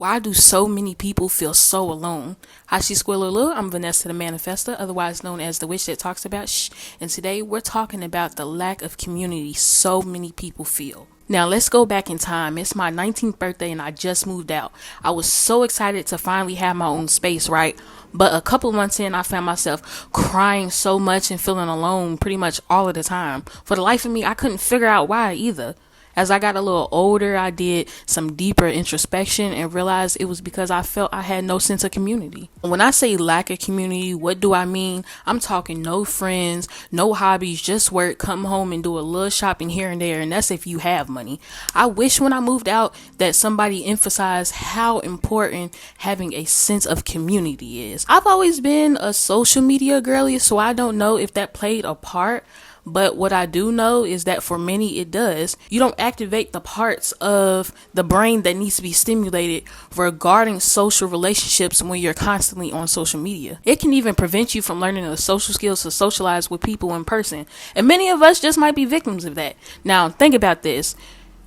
Why do so many people feel so alone? Hi, she's Squirrel. I'm Vanessa the Manifesta, otherwise known as the witch that talks about shh. And today we're talking about the lack of community so many people feel. Now let's go back in time. It's my 19th birthday and I just moved out. I was so excited to finally have my own space, right? But a couple months in, I found myself crying so much and feeling alone pretty much all of the time. For the life of me, I couldn't figure out why either. As I got a little older, I did some deeper introspection and realized it was because I felt I had no sense of community. When I say lack of community, what do I mean? I'm talking no friends, no hobbies, just work, come home and do a little shopping here and there, and that's if you have money. I wish when I moved out that somebody emphasized how important having a sense of community is. I've always been a social media girly, so I don't know if that played a part. But what I do know is that for many it does. You don't activate the parts of the brain that needs to be stimulated regarding social relationships when you're constantly on social media. It can even prevent you from learning the social skills to socialize with people in person. And many of us just might be victims of that. Now, think about this.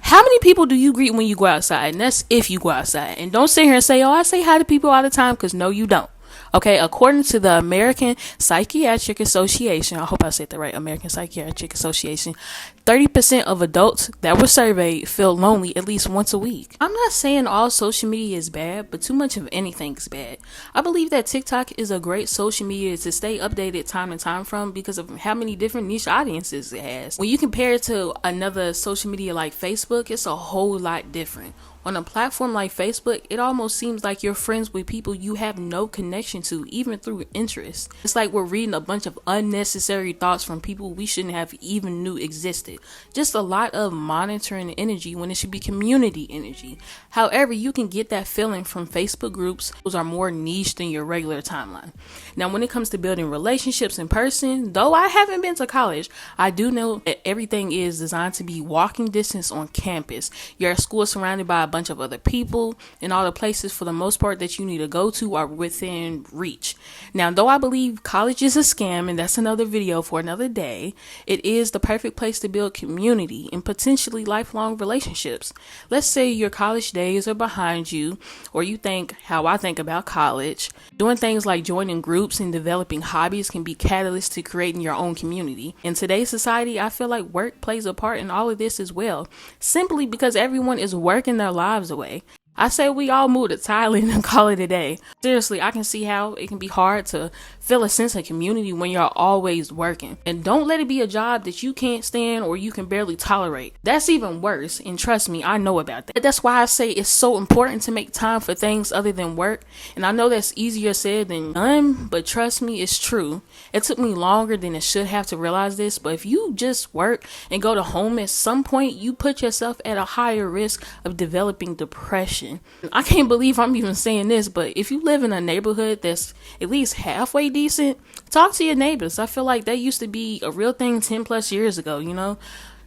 How many people do you greet when you go outside? And that's if you go outside. And don't sit here and say, oh, I say hi to people all the time, because no, you don't. Okay, according to the American Psychiatric Association, I hope I said that right, American Psychiatric Association, 30% of adults that were surveyed feel lonely at least once a week. I'm not saying all social media is bad, but too much of anything is bad. I believe that TikTok is a great social media to stay updated time to time from because of how many different niche audiences it has. When you compare it to another social media like Facebook, it's a whole lot different. On a platform like Facebook, it almost seems like you're friends with people you have no connection to, even through interest. It's like we're reading a bunch of unnecessary thoughts from people we shouldn't have even knew existed. Just a lot of monitoring energy when it should be community energy. However, you can get that feeling from Facebook groups. Those are more niche than your regular timeline. Now, when it comes to building relationships in person, though I haven't been to college, I do know that everything is designed to be walking distance on campus. Your school is surrounded by a bunch of other people, and all the places for the most part that you need to go to are within reach. Now, though I believe college is a scam, and that's another video for another day, it is the perfect place to build community and potentially lifelong relationships. Let's say your college days are behind you, or you think how I think about college. Doing things like joining groups and developing hobbies can be catalysts to creating your own community. In today's society, I feel like work plays a part in all of this as well, simply because everyone is working their lives away. I say we all move to Thailand and call it a day. Seriously, I can see how it can be hard to feel a sense of community when you're always working. And don't let it be a job that you can't stand or you can barely tolerate. That's even worse, and trust me, I know about that. That's why I say it's so important to make time for things other than work. And I know that's easier said than done, but trust me, it's true. It took me longer than it should have to realize this, but if you just work and go to home, at some point you put yourself at a higher risk of developing depression. I can't believe I'm even saying this, but if you live in a neighborhood that's at least halfway decent, talk to your neighbors. I feel like that used to be a real thing 10 plus years ago, you know?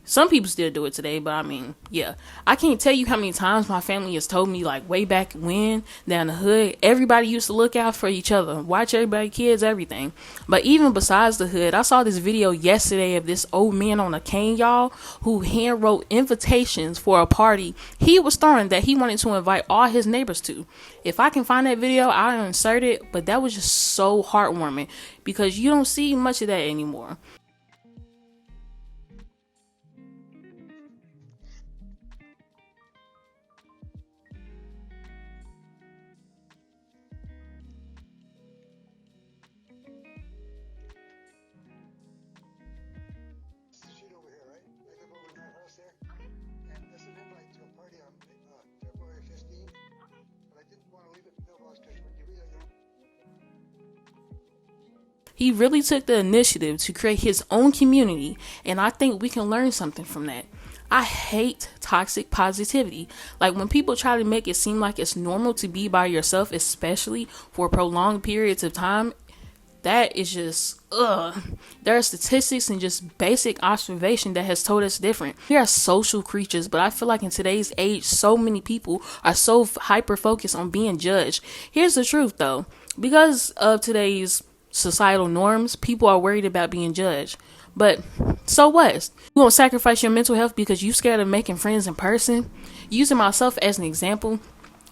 Some people still do it today, but I mean, yeah. I can't tell you how many times my family has told me, like, way back when, down the hood, everybody used to look out for each other, watch everybody, kids, everything. But even besides the hood, I saw this video yesterday of this old man on a cane, y'all, who hand wrote invitations for a party he was throwing that he wanted to invite all his neighbors to. If I can find that video, I'll insert it, but that was just so heartwarming because you don't see much of that anymore. Street over here, right? I live over in that house there. And there's an invite to a party on February 15th. But I didn't want to leave it for mailbox because when you read it, He really took the initiative to create his own community, and I think we can learn something from that. I hate toxic positivity. Like when people try to make it seem like it's normal to be by yourself, especially for prolonged periods of time, that is just, ugh. There are statistics and just basic observation that has told us different. We are social creatures, but I feel like in today's age, so many people are so hyper focused on being judged. Here's the truth though. Because of today's societal norms, people are worried about being judged. But so what? You won't sacrifice your mental health because you scared of making friends in person? Using myself as an example,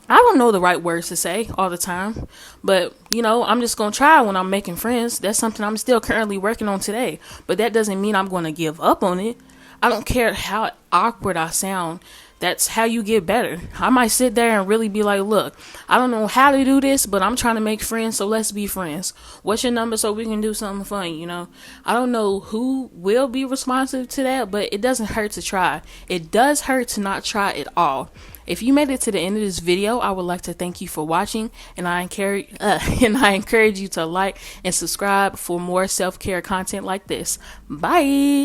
I don't know the right words to say all the time, but I'm just going to try when I'm making friends. That's something I'm still currently working on today, but that doesn't mean I'm going to give up on it. I don't care how awkward I sound. That's how you get better. I might sit there and really be like, look, I don't know how to do this, but I'm trying to make friends, so let's be friends. What's your number so we can do something fun? I don't know who will be responsive to that, but it doesn't hurt to try. It does hurt to not try at all. If you made it to the end of this video, I would like to thank you for watching, and I encourage you to like and subscribe for more self-care content like this. Bye.